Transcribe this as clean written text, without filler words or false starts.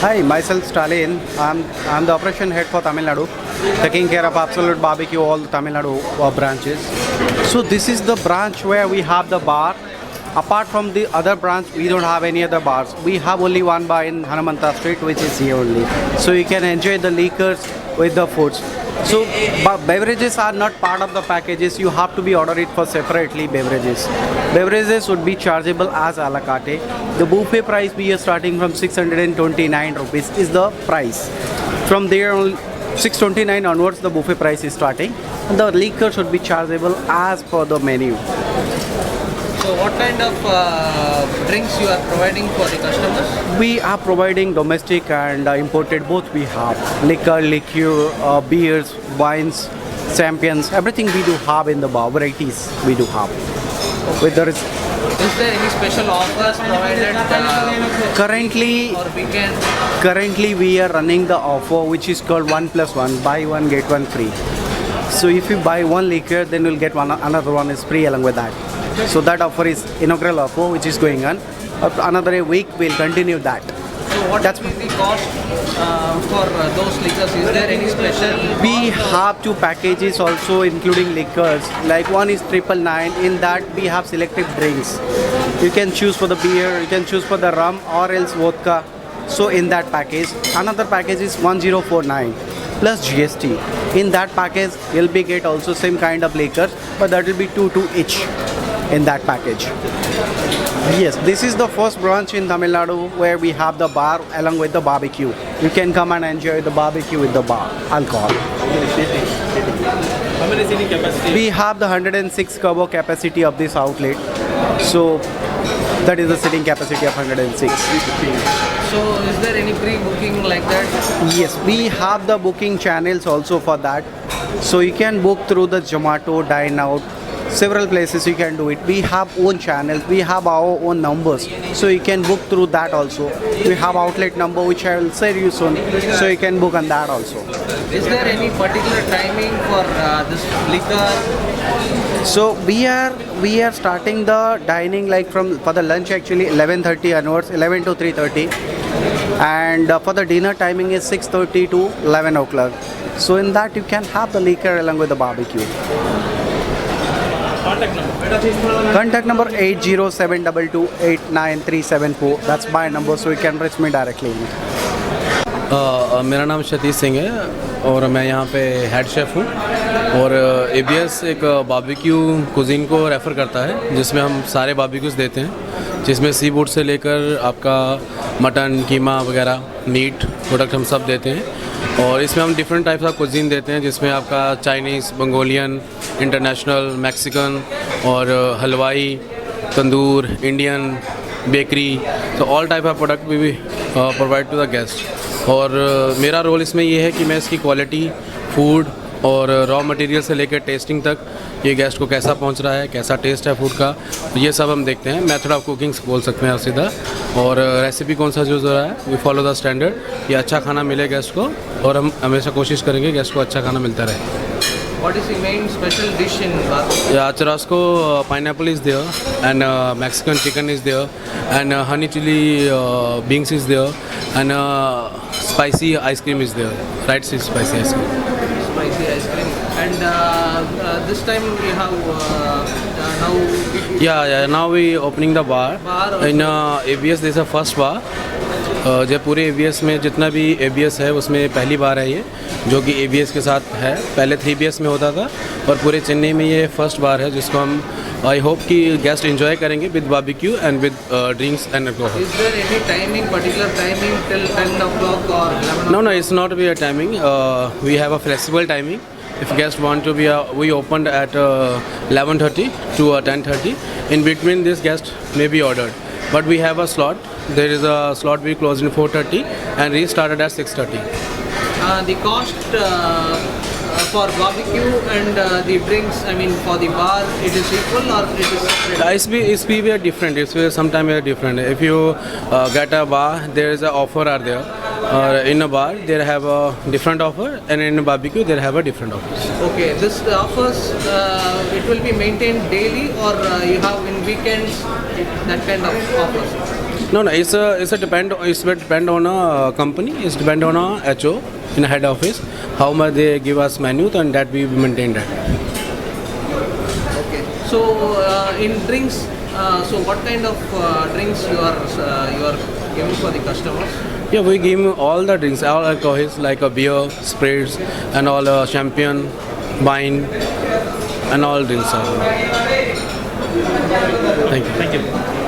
Hi, myself Stalin. I'm the operation head for Tamil Nadu, taking care of Absolute Barbecue all the Tamil Nadu branches. So this is the branch where we have the bar. Apart from the other branch, we don't have any other bars. We have only one bar in Hanamanta Street, which is here only. So you can enjoy the liquors with the foods. So beverages are not part of the packages. You have to be order it for separately beverages. Beverages would be chargeable as a la carte. The buffet price we are starting from 629 rupees is the price. From there on 629 onwards the buffet price is starting. And the liquor should be chargeable as per the menu. So what kind of drinks you are providing for the customers? We are providing domestic and imported both. We have liquor, beers, wines, champions, everything we do have in the bar. Varieties we do have. With the Is there any special offers provided currently or weekend? currently we are running the offer which is called 1+1, buy one get one free. So if you buy one liquor, then you'll get another one is free along with that. So that offer is inaugural offer which is going on. Another week we'll continue that. So what will be the cost for those liquors? Is there any special? We have two packages also including liquors. Like one is 999. In that we have selective drinks. You can choose for the beer, you can choose for the rum or else vodka. So in that package, another package is 1049 plus GST. In that package, you'll be get also same kind of liquor, but that will be 2 each in that package. Yes, this is the first branch in Tamil Nadu where we have the bar along with the barbecue. You can come and enjoy the barbecue with the bar alcohol. How many seating capacity? We have the 106 carbo capacity of this outlet. So that is the sitting capacity of 106. So is there any pre-booking like that? Yes, we have the booking channels also for that. So you can book through the Zomato, Dine Out, several places you can do it. We have own channels, we have our own numbers. So you can book through that also. We have outlet number which I will share you soon. So you can book on that also. Is there any particular timing for this liquor? So we are starting the dining like for the lunch actually 11:30 onwards, 11 to 3:30. And for the dinner timing is 6:30 to 11 o'clock. So in that you can have the liquor along with the barbecue. Contact number 8072289374. That's my number, so you can reach me directly. मेरा नाम सतीश सिंह है और मैं यहाँ पे head chef हूँ और ABS एक बारबेक्यू कुजीन को रेफ़र करता है जिसमें हम सारे बारबेक्यूज़ देते हैं, जिसमें सी फूड से लेकर आपका मटन, कीमा वगैरह मीट प्रोडक्ट हम सब देते हैं। और इसमें हम डिफरेंट टाइप्स ऑफ कुजीन देते हैं जिसमें आपका चाइनीज़, मंगोलियन, इंटरनेशनल, मैक्सिकन और हलवाई, तंदूर, इंडियन, बेकरी, तो all type of product we provide to the guest. और मेरा रोल इसमें ये है कि मैं इसकी क्वालिटी, फूड और रॉ मटेरियल से लेकर टेस्टिंग तक ये गेस्ट को कैसा पहुंच रहा है, कैसा टेस्ट है फूड का, तो ये सब हम देखते हैं। मेथड ऑफ कुकिंग बोल सकते हैं आप सीधा, और रेसिपी कौन सा यूज़ हो रहा है, वी फॉलो द स्टैंडर्ड, ये अच्छा खाना मिले गेस्ट को, और हम हमेशा कोशिश करेंगे गेस्ट को अच्छा खाना मिलता रहे। What is the main special dish in barbecue? Yeah, churrasco pineapple is there, and Mexican chicken is there, and honey chili beans is there, and spicy ice cream is there. Right, spicy ice cream. Spicy ice cream. And this time we have now. Yeah. Now we opening the bar. In ABS, this is the first bar. जब पूरे ABS में जितना भी ABS है उसमें पहली बार है ये, जो कि ABS के साथ है। पहले 3BS में होता था और पूरे चेन्नई में ये फर्स्ट बार है जिसको हम आई होप कि गेस्ट एंजॉय करेंगे with barbecue and with drinks and alcohol. Is there any timing, particular timing till 10 o'clock or 11 o'clock? No, it's not be a timing. We have a flexible timing. If guests want to be, we opened at 11:30 to 10:30. In between this, guest may be ordered, but we have a slot. There is a slot we closed in 4:30 and restarted at 6:30. The cost for barbecue and the drinks, I mean for the bar, it is equal or it is separate? It's be different. It's sometimes different. If you get a bar, there is a offer are there. In a bar, they have a different offer, and in a barbecue, they have a different offer. Okay, this offers, it will be maintained daily or you have in weekends that kind of offers? No, no, it's depend on a company. It's depend on a HO in a head office. How much they give us menu, and that we maintain that. Okay. So in drinks, so what kind of drinks you are giving for the customers? Yeah, we give all the drinks, all alcohols like a beer, spirits, and all champagne, wine, and all drinks. Thank you. Thank you.